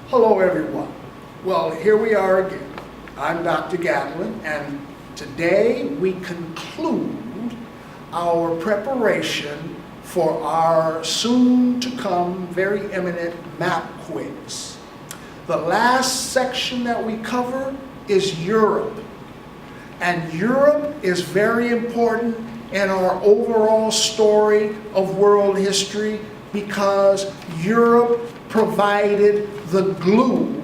Hello everyone. Well, here we are again. I'm Dr. Gatlin, and today we conclude our preparation for our soon-to-come, very imminent map quiz. The last section that we cover is Europe. And Europe is very important in our overall story of world history because Europe provided the glue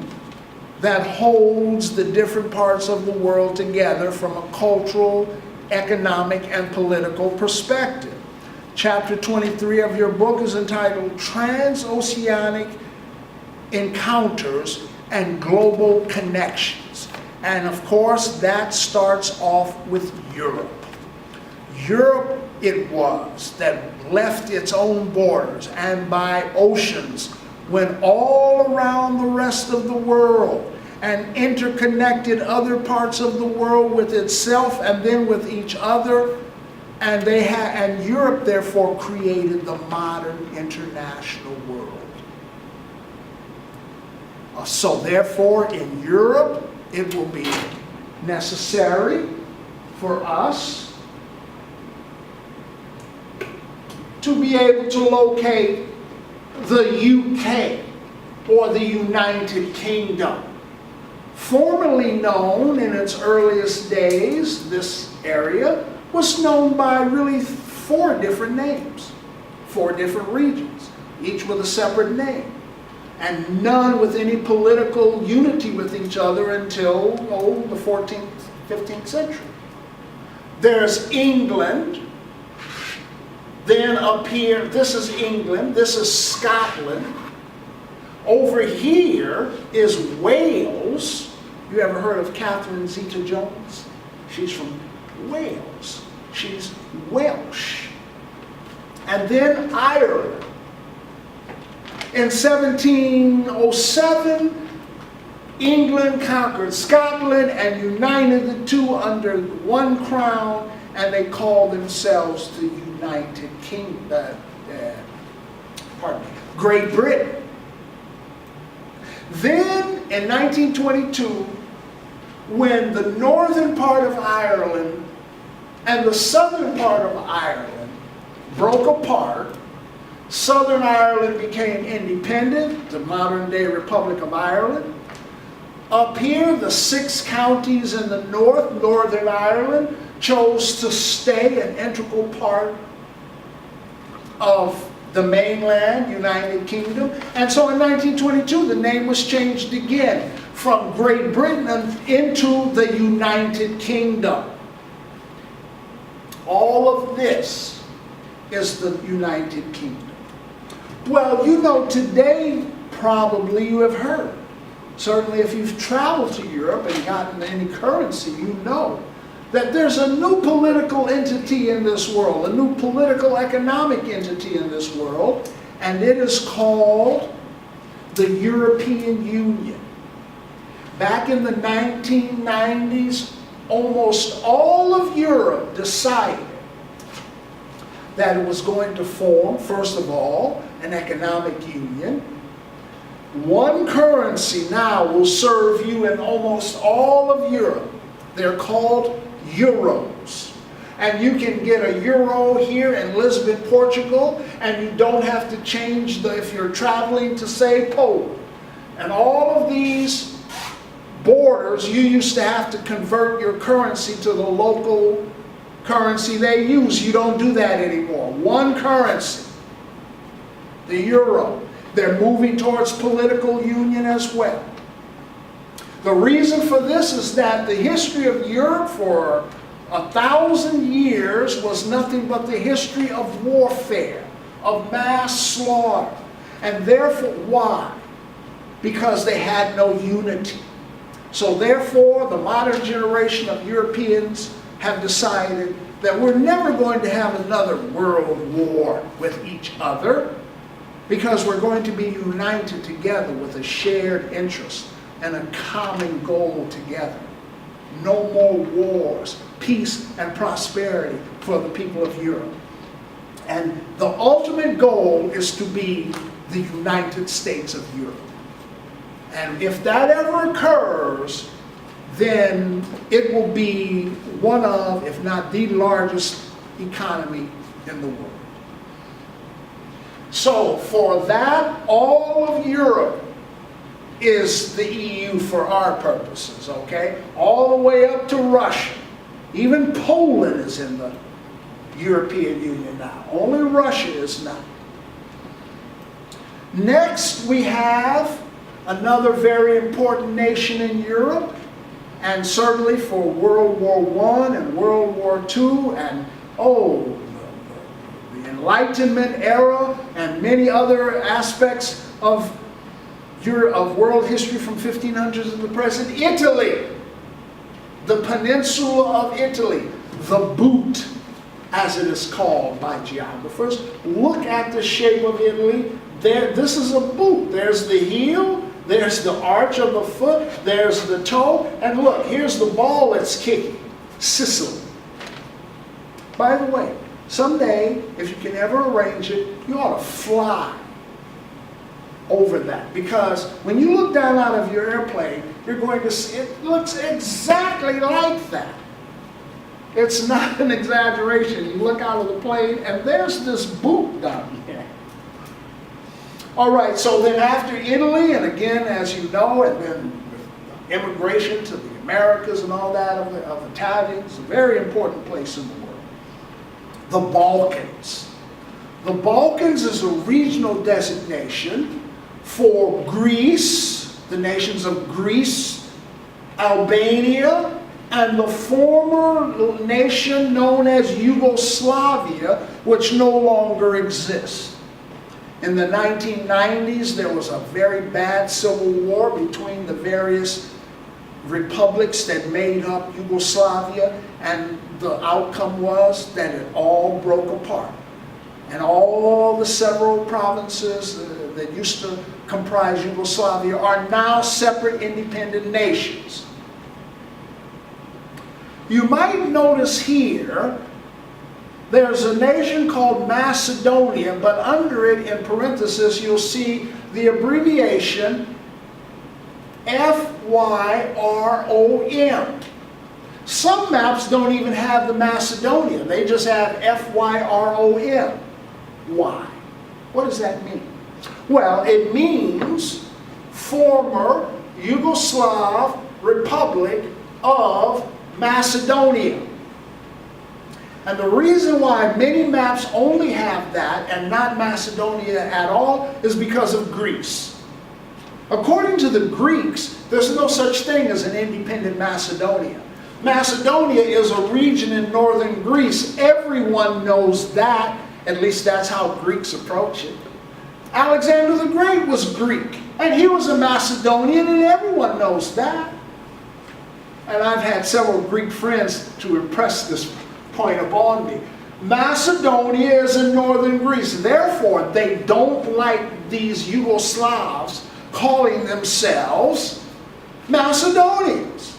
that holds the different parts of the world together from a cultural, economic, and political perspective. Chapter 23 of your book is entitled Transoceanic Encounters and Global Connections. And of course, that starts off with Europe. Europe it was that left its own borders and by oceans went all around the rest of the world and interconnected other parts of the world with itself and then with each other. And Europe therefore created the modern international world. So therefore in Europe, it will be necessary for us to be able to locate the UK, or the United Kingdom. Formerly known in its earliest days, this area was known by really 4 different names, 4 different regions, each with a separate name, and none with any political unity with each other until, the 14th, 15th century. There's England. Then up here, this is England, this is Scotland. Over here is Wales. You ever heard of Catherine Zeta-Jones? She's from Wales. She's Welsh. And then Ireland. In 1707, England conquered Scotland and united the two under one crown, and they called themselves the United Kingdom, Great Britain. Then in 1922, when the northern part of Ireland and the southern part of Ireland broke apart, Southern Ireland became independent, the modern day Republic of Ireland. Up here, the 6 counties in the north, Northern Ireland, chose to stay an integral part of the mainland, United Kingdom. And so in 1922, the name was changed again from Great Britain into the United Kingdom. All of this is the United Kingdom. Well, you know, today probably you have heard. Certainly if you've traveled to Europe and gotten any currency, you know that there's a new political entity in this world, a new political economic entity in this world, and it is called the European Union. Back in the 1990s, almost all of Europe decided that it was going to form, first of all, an economic union. One currency now will serve you in almost all of Europe. They're called euros. And you can get a euro here in Lisbon, Portugal, and you don't have to change if you're traveling to, say, Poland. And all of these borders, you used to have to convert your currency to the local currency they use. You don't do that anymore. One currency, the euro. They're moving towards political union as well. The reason for this is that the history of Europe for 1,000 years was nothing but the history of warfare, of mass slaughter. And therefore, why? Because they had no unity. So therefore, the modern generation of Europeans have decided that we're never going to have another world war with each other, because we're going to be united together with a shared interest and a common goal together. No more wars, peace and prosperity for the people of Europe. And the ultimate goal is to be the United States of Europe. And if that ever occurs, then it will be one of, if not the largest economy in the world. So for that, all of Europe is the EU for our purposes, okay? All the way up to Russia. Even Poland is in the European Union now. Only Russia is not. Next, we have another very important nation in Europe, and certainly for World War I and World War II and, the Enlightenment era and many other aspects of world history from 1500s to the present, Italy. The peninsula of Italy, the boot, as it is called by geographers. Look at the shape of Italy. This is a boot. There's the heel, there's the arch of the foot, there's the toe, and look, here's the ball it's kicking. Sicily. By the way, someday, if you can ever arrange it, you ought to fly over that, because when you look down out of your airplane, you're going to see it looks exactly like that. It's not an exaggeration. You look out of the plane and there's this boot down here. All right, so then after Italy, and again, as you know, and then with immigration to the Americas and all that of Italians, a very important place in the world. The Balkans. The Balkans is a regional designation for Greece, the nations of Greece, Albania, and the former nation known as Yugoslavia, which no longer exists. In the 1990s, there was a very bad civil war between the various republics that made up Yugoslavia, and the outcome was that it all broke apart. And all the several provinces that used to comprise Yugoslavia are now separate independent nations. You might notice here, there's a nation called Macedonia, but under it, in parentheses, you'll see the abbreviation FYROM. Some maps don't even have the Macedonia. They just have FYROM. Why? What does that mean? Well, it means former Yugoslav Republic of Macedonia. And the reason why many maps only have that and not Macedonia at all is because of Greece. According to the Greeks, there's no such thing as an independent Macedonia. Macedonia is a region in northern Greece. Everyone knows that. At least that's how Greeks approach it. Alexander the Great was Greek, and he was a Macedonian, and everyone knows that. And I've had several Greek friends to impress this point upon me. Macedonia is in northern Greece. Therefore, they don't like these Yugoslavs calling themselves Macedonians.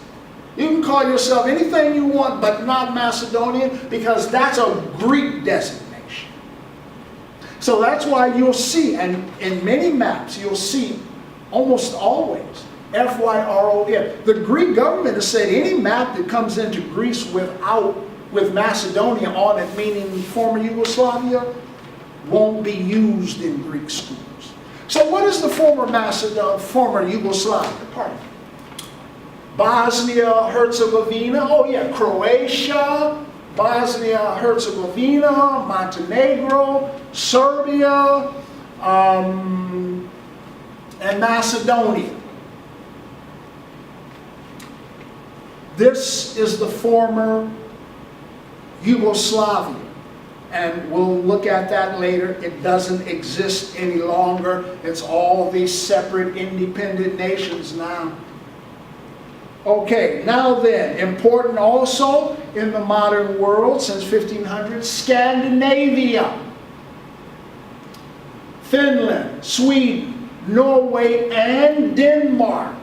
You can call yourself anything you want, but not Macedonian, because that's a Greek designation. So that's why you'll see, and in many maps, you'll see almost always FYROM. The Greek government has said any map that comes into Greece with Macedonia on it, meaning former Yugoslavia, won't be used in Greek schools. So what is the former Yugoslavia? Pardon. Bosnia, Herzegovina, Croatia, Bosnia, Herzegovina, Montenegro, Serbia, and Macedonia. This is the former Yugoslavia, and we'll look at that later. It doesn't exist any longer. It's all these separate independent nations now. Okay, now then, important also in the modern world since 1500, Scandinavia. Finland, Sweden, Norway, and Denmark.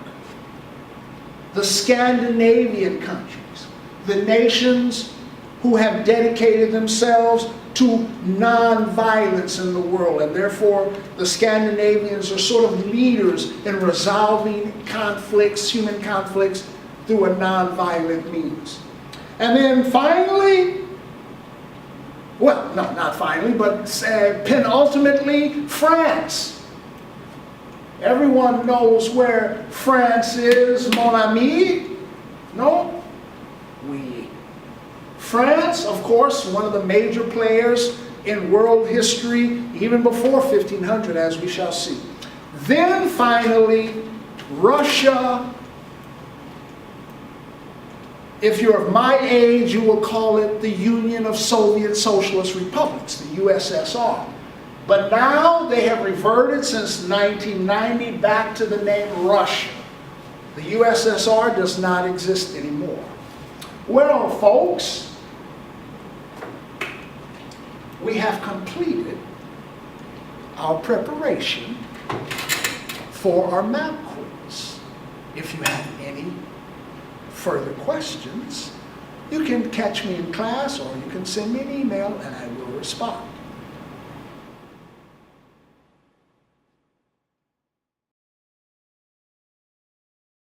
The Scandinavian countries, the nations who have dedicated themselves to non-violence in the world, and therefore the Scandinavians are sort of leaders in resolving conflicts, human conflicts, through a non-violent means. And then finally, well, no, not finally, but penultimately, France. Everyone knows where France is, mon ami? No? Oui. France, of course, one of the major players in world history, even before 1500, as we shall see. Then finally, Russia. If you're of my age, you will call it the Union of Soviet Socialist Republics, the USSR. But now they have reverted since 1990 back to the name Russia. The USSR does not exist anymore. Well, folks, we have completed our preparation for our map quiz. If you have any further questions, you can catch me in class or you can send me an email and I will respond.